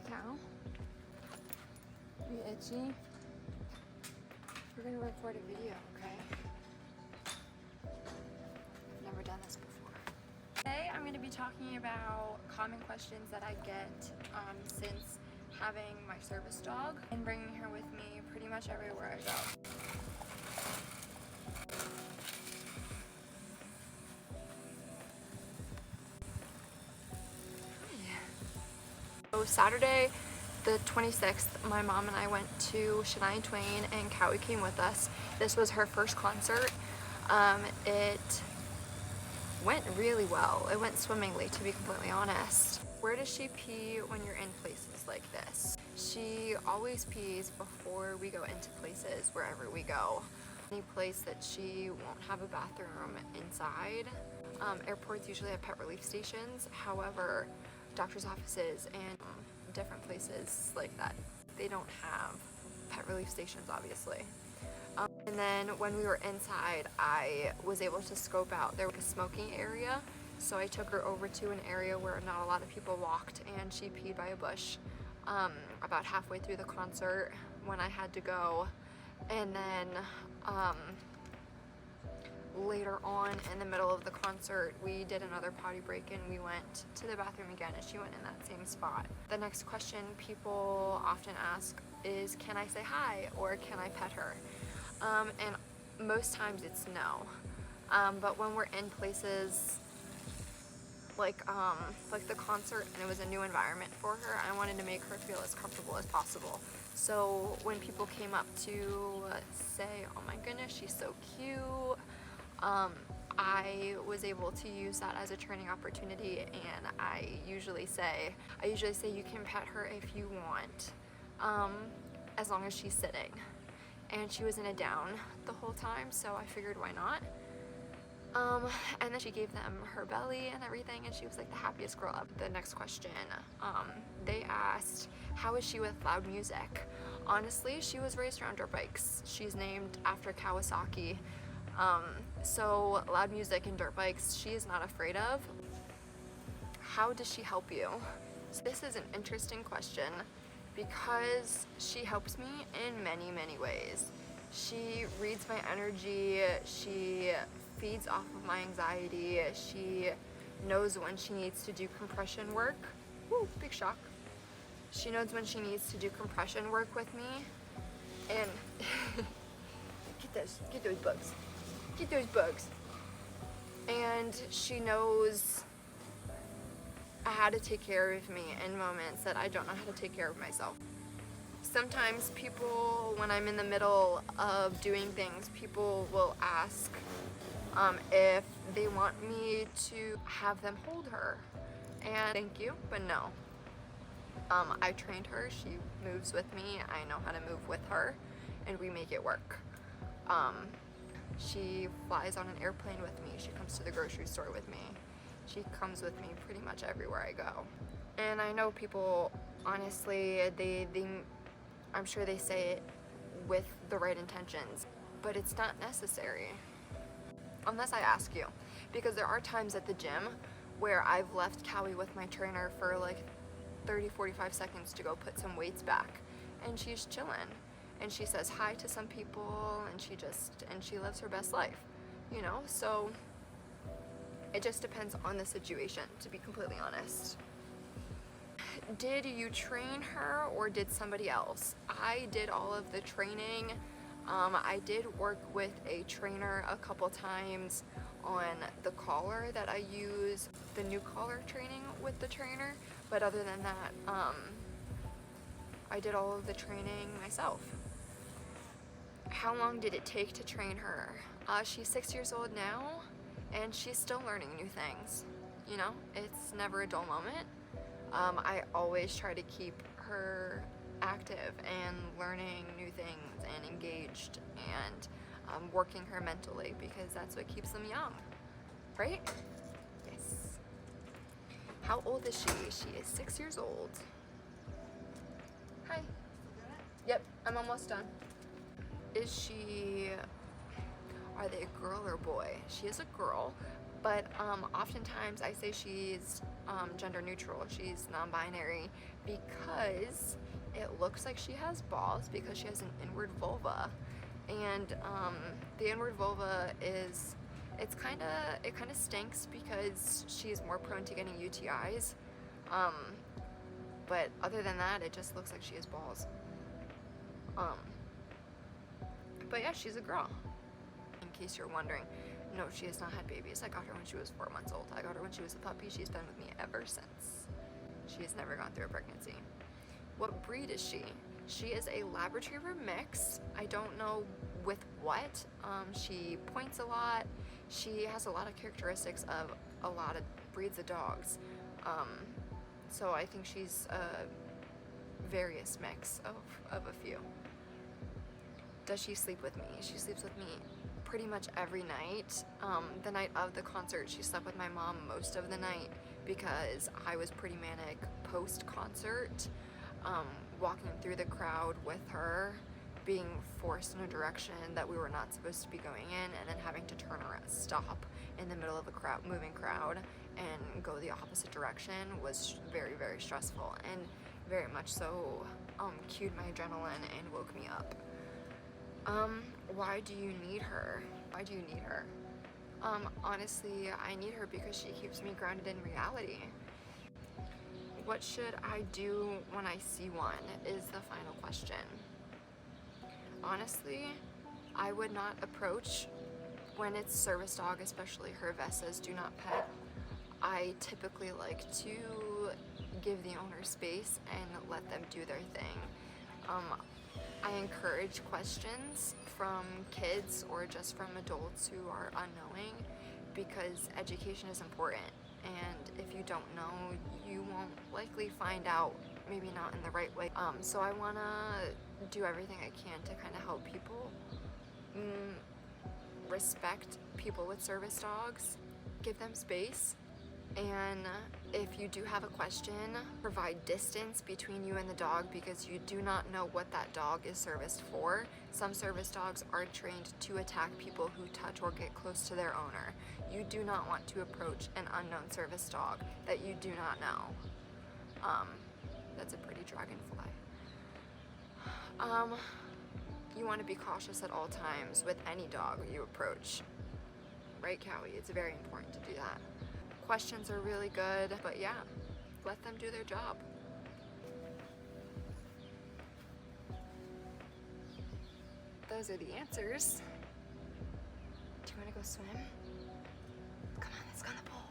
cow. Are you itchy? We're gonna record a video, okay? I've never done this before. Today I'm gonna be talking about common questions that I get since having my service dog and bringing her with me pretty much everywhere I go. So Saturday the 26th, my mom and I went to Shania and Twain, and Callie came with us. This was her first concert. It went really well. It went swimmingly, to be completely honest. Where does she pee when you're in places like this? She always pees before we go into places wherever we go. Any place that she won't have a bathroom inside. Airports usually have pet relief stations. However, doctor's offices and different places like that, they don't have pet relief stations, obviously. And then when we were inside, I was able to scope out, there was a smoking area, so I took her over to an area where not a lot of people walked, and she peed by a bush about halfway through the concert when I had to go. And then later on in the middle of the concert, we did another potty break and we went to the bathroom again, and she went in that same spot. The next question people often ask is, can I say hi or can I pet her? And most times it's no. But when we're in places like the concert and it was a new environment for her, I wanted to make her feel as comfortable as possible. So when people came up to say, oh my goodness, she's so cute, I was able to use that as a training opportunity, and I usually say you can pet her if you want, as long as she's sitting. And she was in a down the whole time, so I figured why not. And then she gave them her belly and everything, and she was like the happiest girl up. The next question, they asked, how is she with loud music? Honestly, she was raised around dirt bikes. She's named after Kawasaki. So loud music and dirt bikes, she is not afraid of. How does she help you? So this is an interesting question because she helps me in many, many ways. She reads my energy, she feeds off of my anxiety, she knows when she needs to do compression work. Woo, big shock. She knows when she needs to do compression work with me, and get those bugs. Get those bugs. And she knows how to take care of me in moments that I don't know how to take care of myself. Sometimes people, when I'm in the middle of doing things, people will ask if they want me to have them hold her. And thank you, but no. I trained her, she moves with me, I know how to move with her, and we make it work. She flies on an airplane with me, she comes to the grocery store with me, she comes with me pretty much everywhere I go. And I know people, honestly, I'm sure they say it with the right intentions, but it's not necessary. Unless I ask you. Because there are times at the gym where I've left Callie with my trainer for like 30-45 seconds to go put some weights back, and she's chilling. And she says hi to some people, and she lives her best life, you know? So it just depends on the situation, to be completely honest. Did you train her or did somebody else? I did all of the training. I did work with a trainer a couple times on the collar that I use, the new collar training with the trainer, but other than that, I did all of the training myself. How long did it take to train her? She's 6 years old now, and she's still learning new things. You know, it's never a dull moment. I always try to keep her active and learning new things and engaged and working her mentally, because that's what keeps them young, right? Yes. How old is she? She is 6 years old. Hi. Yep, I'm almost done. Are they a girl or boy? She is a girl, but oftentimes I say she's gender neutral. She's non-binary because it looks like she has balls because she has an inward vulva. And the inward vulva is, it kind of stinks because she's more prone to getting UTIs. But other than that, it just looks like she has balls. But yeah, she's a girl. In case you're wondering, no, she has not had babies. I got her when she was 4 months old. I got her when she was a puppy. She's been with me ever since. She has never gone through a pregnancy. What breed is she? She is a Lab Retriever mix. I don't know with what. She points a lot. She has a lot of characteristics of a lot of breeds of dogs. So I think she's a various mix of a few. Does she sleep with me? She sleeps with me pretty much every night. The night of the concert, she slept with my mom most of the night because I was pretty manic post-concert, walking through the crowd with her, being forced in a direction that we were not supposed to be going in, and then having to turn around, stop in the middle of a moving crowd and go the opposite direction was very, very stressful, and very much so cued my adrenaline and woke me up. Why do you need her? Why do you need her? Honestly, I need her because she keeps me grounded in reality. What should I do when I see one is the final question. Honestly, I would not approach when it's service dog, especially her Vessas do not pet. I typically like to give the owner space and let them do their thing. I encourage questions from kids or just from adults who are unknowing because education is important, and if you don't know, you won't likely find out, maybe not in the right way. So I want to do everything I can to kind of help people respect people with service dogs, give them space, and if you do have a question, provide distance between you and the dog because you do not know what that dog is serviced for. Some service dogs are trained to attack people who touch or get close to their owner. You do not want to approach an unknown service dog that you do not know. That's a pretty dragonfly. You want to be cautious at all times with any dog you approach. Right, Cowie? It's very important to do that. Questions are really good, but yeah, let them do their job. Those are the answers. Do you want to go swim? Come on, let's go in the pool.